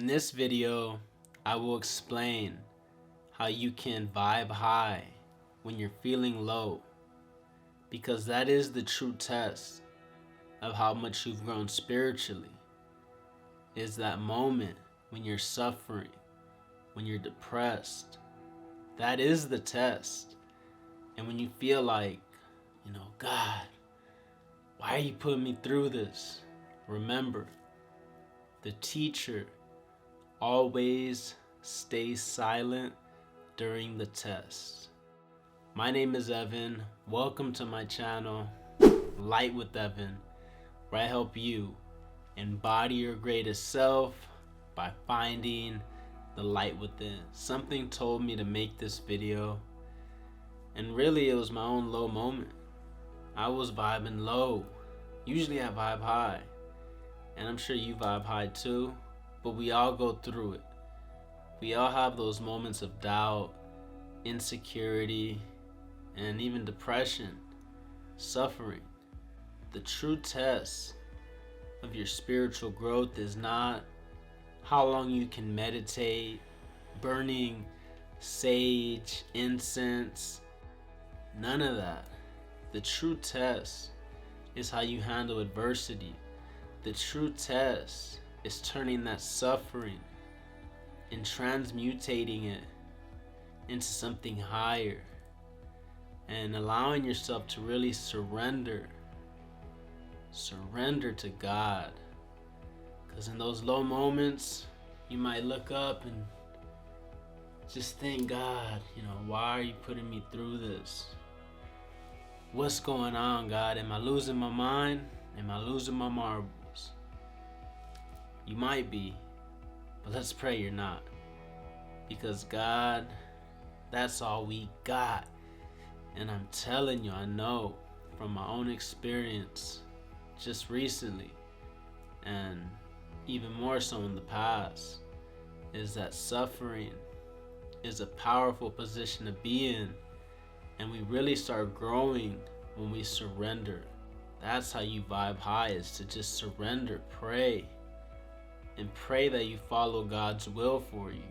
In this video, I will explain how you can vibe high when you're feeling low, because that is the true test of how much you've grown spiritually. Is that moment when you're suffering, when you're depressed. That is the test. And when you feel like, God, why are you putting me through this? Remember, the teacher always stays silent during the test. My name is Evan. Welcome to my channel, Light with Evan, where I help you embody your greatest self by finding the light within. Something told me to make this video, and really it was my own low moment. I was vibing low. Usually I vibe high, and I'm sure you vibe high too, but we all go through it. We all have those moments of doubt, insecurity, and even depression, suffering. The true test of your spiritual growth is not how long you can meditate, burning sage, incense, none of that. The true test is how you handle adversity. The true test is turning that suffering and transmutating it into something higher and allowing yourself to really surrender to God. Because in those low moments, you might look up and just think, God, why are you putting me through this? What's going on, God? Am I losing my mind? Am I losing my marbles? You might be, but let's pray you're not. Because God, that's all we got. And I'm telling you, I know from my own experience just recently, and even more so in the past, is that suffering is a powerful position to be in. And we really start growing when we surrender. That's how you vibe high, is to just surrender, pray. And pray that you follow God's will for you.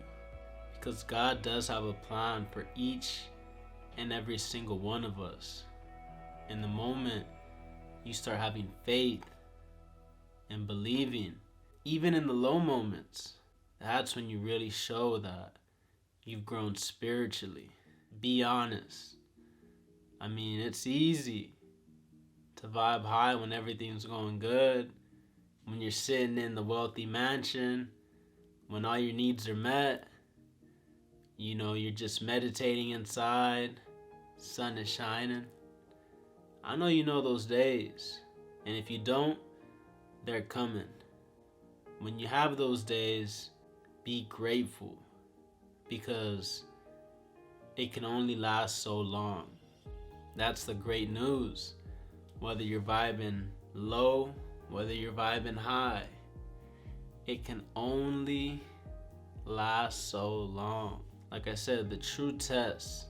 Because God does have a plan for each and every single one of us. And the moment you start having faith and believing, even in the low moments, that's when you really show that you've grown spiritually. Be honest. I mean, it's easy to vibe high when everything's going good, when you're sitting in the wealthy mansion, when all your needs are met, you're just meditating inside, sun is shining. I know you know those days, and if you don't, they're coming. When you have those days, be grateful, because it can only last so long. That's the great news. Whether you're vibing low, whether you're vibing high, it can only last so long. Like I said, the true test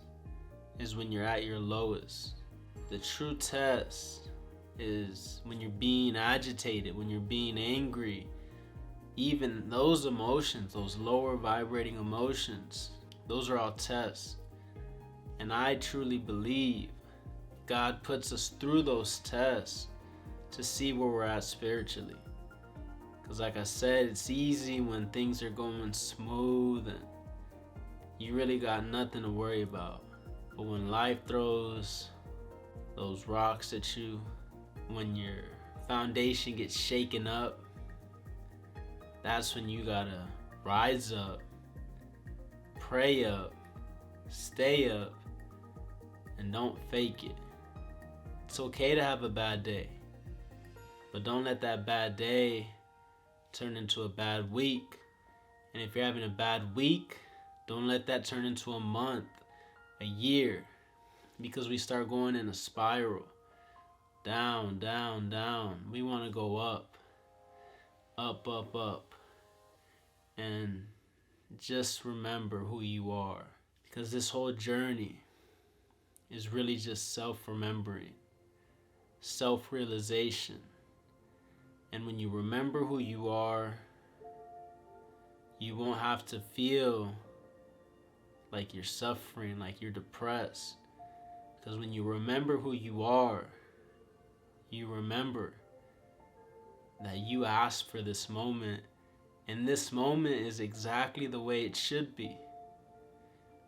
is when you're at your lowest. The true test is when you're being agitated, when you're being angry. Even those emotions, those lower vibrating emotions, those are all tests. And I truly believe God puts us through those tests to see where we're at spiritually. Because like I said, it's easy when things are going smooth and you really got nothing to worry about. But when life throws those rocks at you, when your foundation gets shaken up, that's when you gotta rise up, pray up, stay up, and don't fake it. It's okay to have a bad day, but don't let that bad day turn into a bad week. And if you're having a bad week, don't let that turn into a month, a year, because we start going in a spiral. Down, down, down. We want to go up, up, up, up. And just remember who you are, because this whole journey is really just self-remembering, self-realization. And when you remember who you are, You won't have to feel like you're suffering, like you're depressed. Because when you remember who you are, you remember that you asked for this moment, and this moment is exactly the way it should be.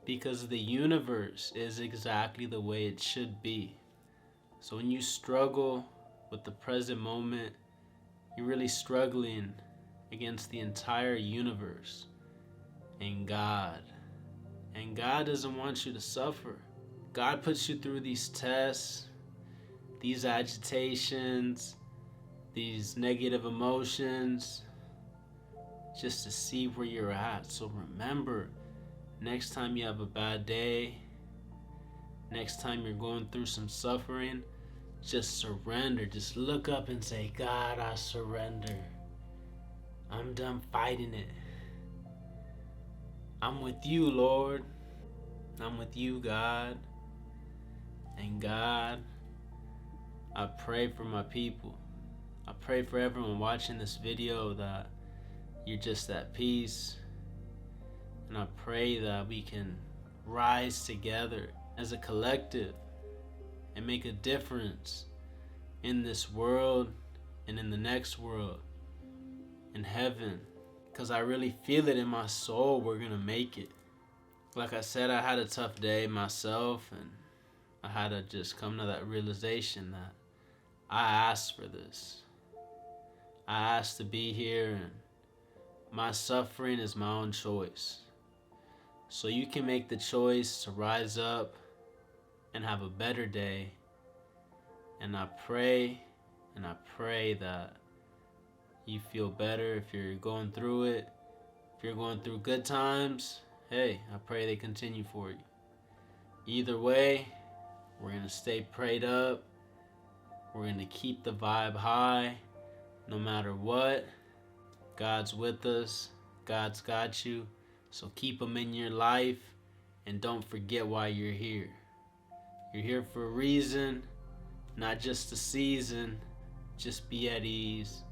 Because the universe is exactly the way it should be. So when you struggle with the present moment, you're really struggling against the entire universe and God. And God doesn't want you to suffer. God puts you through these tests, these agitations, these negative emotions, just to see where you're at. So remember, next time you have a bad day, next time you're going through some suffering, just surrender. Just look up and say, God, I surrender. I'm done fighting it. I'm with you, Lord. I'm with you, God. And God, I pray for my people. I pray for everyone watching this video that you're just at peace. And I pray that we can rise together as a collective and make a difference in this world and in the next world, in heaven. Because I really feel it in my soul we're going to make it. Like I said, I had a tough day myself, and I had to just come to that realization that I asked for this. I asked to be here, and my suffering is my own choice. So you can make the choice to rise up and have a better day. And I pray that you feel better if you're going through it. If you're going through good times, hey, I pray they continue for you. Either way, we're going to stay prayed up. We're going to keep the vibe high no matter what. God's with us. God's got you. So keep him in your life, and don't forget why you're here. You're here for a reason, not just a season. Just be at ease,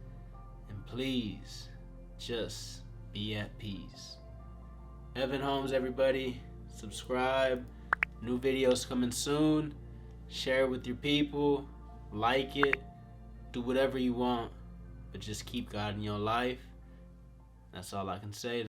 and please, just be at peace. Evan Holmes, everybody. Subscribe. New videos coming soon. Share it with your people. Like it. Do whatever you want, but just keep God in your life. That's all I can say.